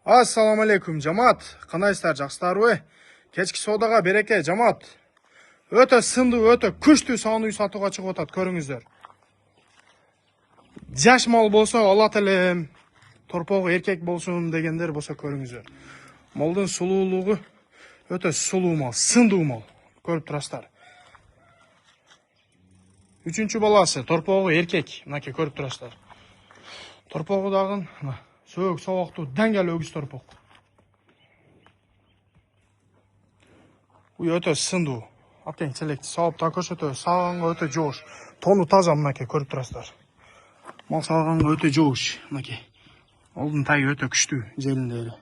Assalamu alaikum жамаат. Кандайсыздар, жакшысыздарбы? Кечки соодага береке жамаат. Өтө сындуу, өтө күчтүү саан үй сатууга чыгып атат, көрүңүздөр. Жаш мал болсо алат элем, торпогу эркек болсун дегендер болсо көрүңүздөр. Малдын сулуулугу өтө сулуу мал, сындуу мал. Көрүп турасыздар. Үчүнчү баласы торпогу эркек, мынакей көрүп турасыздар. Торпогу дагы сөөк собоктуу деңгел өгүз торпок. Уй өтө сындуу. Апкең челекти саап да көрсөтө, сааганга өтө жоош. Тону таза, мынакей көрүп турасыздар. Мал сааганга өтө жоош, мынакей. Алдын тайы өтө күчтүү, желиндери.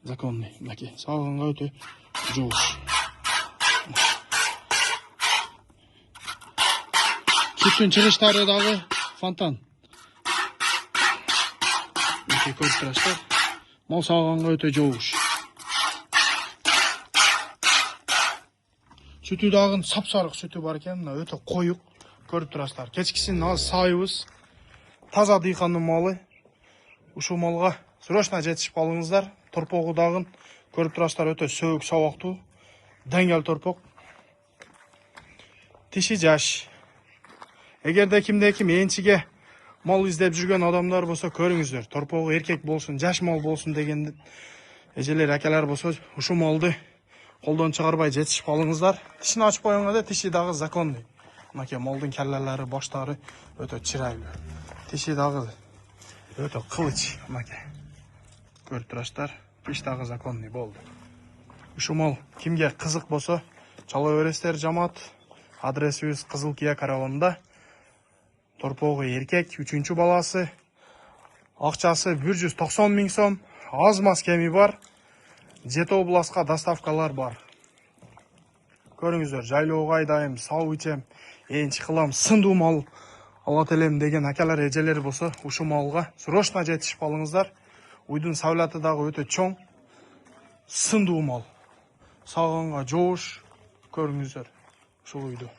Законный, мынакей. Сааганга өтө жоош. Сүттүн чыгыштары дагы фонтан. Мынакей көрүп турасыздар. Мал сааганга өтө жоош. Sütü dağın sapsarık sütü var ekan, öte koyuq. Көрүп турасыздар. Кечкисин аз сайыбыз. Таза дыйкандын малы. Ушул малга срочно жетишип калыңыздар. Торпогу дагы көрүп турасыздар, өтө сөөк собоктуу. Деңгел торпок. Тиши жаш. Эгерде кимде ким энчиге мал издеп жүргөн адамдар болсо көрүңүздөр. Торпогу эркек болсун, жаш мал болсун деген эжелер, акалар болсо ушул малды колдон чыгарбай жетишип калыңыздар. Тишин ачып койгондо тиши дагы законный. Мынакей малдын келлелери, баштары өтө чырайлуу. Тиши дагы өтө кылыч, мынакей. Көрүп турасыздар. Тиш дагы законный болду. Ушул мал кимге кызык болсо чала бересиздер жамаат. Адресибиз Кызыл Кия караванында. Торпогу эркек, 3-чү баласы. Акчасы 190 000 сом. Аз мас кеми бар. Жети областка доставкалар бар. Көрүңүздөр, жайлоого айдайм, сау ичем, энчи кылам, сындуу мал алат элем деген акалар, эжелер болсо ушул малга срочно жетишип калыңыздар. Уйдун савлаты дагы өтө чоң. Сындуу мал. Сааганга жоош. Көрүңүздөр ушул уйду.